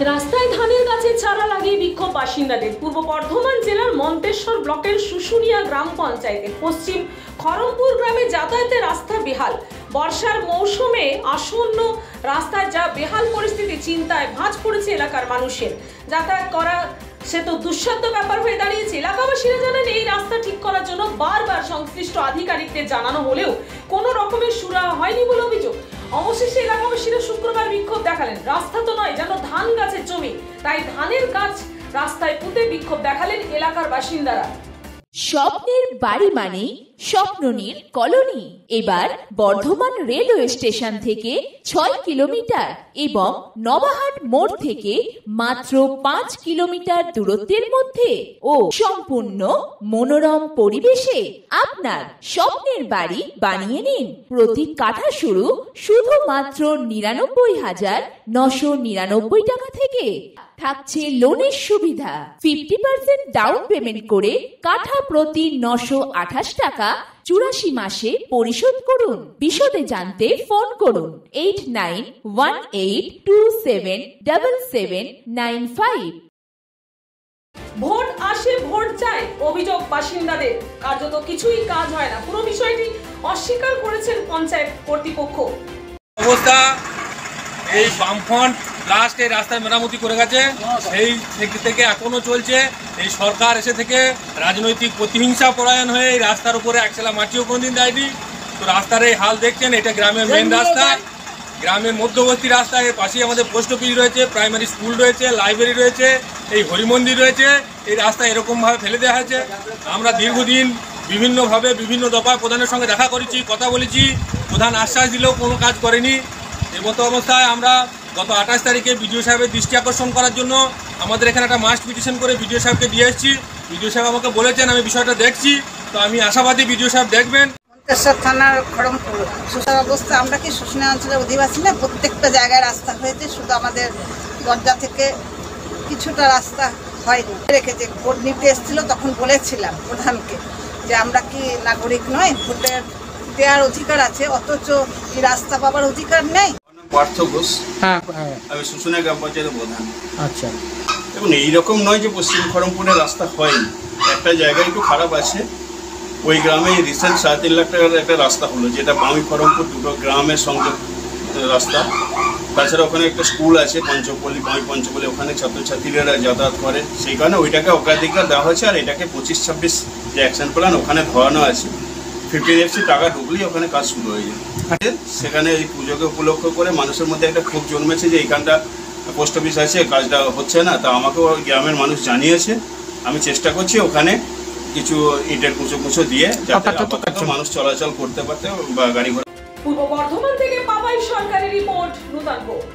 রাস্তায় ধানের গাছের চারা লাগিয়ে বিক্ষোভ বাসিন্দাদের। পূর্ব বর্ধমান জেলার মন্তেশ্বর ব্লকের শুশুনিয়া গ্রাম পঞ্চায়েতের পশ্চিম খড়মপুর গ্রামে যাতায়াতের রাস্তা বেহাল। বর্ষার মৌসুমে আসন্ন রাস্তায় যা বেহাল পরিস্থিতি, চিন্তায় ভাঁজ পড়েছে এলাকার মানুষের। যাতায়াত করা সে তো দুঃসাধ্য ব্যাপার হয়ে দাঁড়িয়েছে। এলাকাবাসীরা জানেন এই রাস্তা ঠিক করার জন্য বারবার সংশ্লিষ্ট আধিকারিকদের জানানো হলেও কোনো রকমের সুরাহা হয়নি বলে অভিযোগ। অবশেষে এলাকাবাসীরা শুক্রবার বিক্ষোভ দেখালেন। রাস্তা তো নয়, যেন ধান গাছের জমি, তাই ধানের গাছ রাস্তায় পুঁতে বিক্ষোভ দেখালেন এলাকার বাসিন্দারা। স্বপ্নের বাড়ি মানে স্বপ্ননীর কলোনি। এবার বর্ধমান রেলওয়ে স্টেশন থেকে 6 কিলোমিটার এবং নবাহাট মোড় থেকে মাত্র 5 কিলোমিটার দূরত্বের মধ্যে ও সম্পূর্ণ মনোরম পরিবেশে আপনার স্বপ্নের বাড়ি বানিয়ে নিন। প্রতি কাঠা শুরু শুধুমাত্র 99,999 টাকা থেকে। থাকছে লোনের সুবিধা। 50% ডাউন পেমেন্ট করে কাঠা প্রতি 928 টাকা 84 মাসে পরিশোধ করুন। বিশদে জানতে ফোন করুন 8918277795। ভোট আসে ভোট যায়, অভিযোগ বাসিন্দাদের। কার্যত কিছুই কাজ হয় না। পুরো বিষয়টি অস্বীকার করেছেন পঞ্চায়েত কর্তৃপক্ষ। অবস্থা এই বামফ্রন্ট লাস্ট এই রাস্তার মেরামতি করে গেছে, সেই থেকে এখনো চলছে। এই সরকার এসে থেকে রাজনৈতিক প্রতিহিংসা পরায়ণ হয়ে এই রাস্তার উপরে একশালা মাটিও কোনদিন দেয়নি। তো রাস্তার এই হাল দেখছেন, এটা গ্রামের মেন রাস্তা, গ্রামের মধ্যবর্তী রাস্তা। এর পাশেই আমাদের পোস্ট অফিস রয়েছে, প্রাইমারি স্কুল রয়েছে, লাইব্রেরি রয়েছে, এই হরিমন্দির রয়েছে। এই রাস্তা এরকমভাবে ফেলে দেওয়া হয়েছে। আমরা দীর্ঘদিন বিভিন্নভাবে বিভিন্ন দফায় প্রধানের সঙ্গে দেখা করেছি, কথা বলেছি। প্রধান আশ্বাস দিলেও কোনো কাজ করেনি। এই মতো অবস্থায় আমরা গত 28 তারিখে বিডিও সাহেবের দৃষ্টি আকর্ষণ করার জন্য আমাদের এখানে একটা মাস্ট পিটিশন করে বিডিও সাহেবকে দিয়ে এসেছি। বিডিও সাহেব আমাকে বলেছেন আমি বিষয়টা দেখছি, তো আমি আশাবাদী বিডিও সাহেব দেখবেন। মন্তেশ্বর থানার খড়মপুর সুসার অবস্থা। আমরা কি শুশুনিয়া অঞ্চলের অধিবাসী না? প্রত্যেকটা জায়গায় রাস্তা হয়েছে, শুধু আমাদের দরজা থেকে কিছুটা রাস্তা হয়নি। রেখেছে, ভোট নিতে এসেছিল তখন বলেছিলাম প্রধানকে যে আমরা কি নাগরিক নয়, ভোটের দেওয়ার অধিকার আছে, অথচ এই রাস্তা পাবার অধিকার নেই। পার্থ ঘোষ, আমি শুশুনিয়া গ্রাম পঞ্চায়েতের প্রধান। আচ্ছা, দেখুন এইরকম নয় যে পশ্চিম খড়মপুরের রাস্তা হয়নি, একটা জায়গায় একটু খারাপ আছে। ওই গ্রামে রিসেন্ট 3.5 লাখ টাকার একটা রাস্তা হলো, যেটা বামি খড়মপুর দুটো গ্রামের সংযোগ রাস্তা। তাছাড়া ওখানে একটা স্কুল আছে পঞ্চপল্লী, বামি পঞ্চপল্লী, ওখানে ছাত্রছাত্রীরা যাতায়াত করে, সেই কারণে ওইটাকে অগ্রাধিকার দেওয়া হয়েছে। আর এটাকে 25-26 যে অ্যাকশন প্ল্যান ওখানে ধরানো আছে, 50 টাকা ঢুকলেই ওখানে কাজ শুরু হয়ে যায়। সেখানে এই পুজোকে উপলক্ষ করে মানুষের মধ্যে একটা ক্ষোভ জন্মেছে যে এইখানটা পোস্ট অফিস আছে, কাজটা হচ্ছে না। তা আমাকেও গ্রামের মানুষ জানিয়েছে, আমি চেষ্টা করছি ওখানে কিছু ইটের কুচো দিয়ে যাতে মানুষ চলাচল করতে পারতে বা গাড়ি ঘোড়া। পূর্ব বর্ধমান থেকে পাপাই সরকারি রিপোর্ট, নূতন ভোট।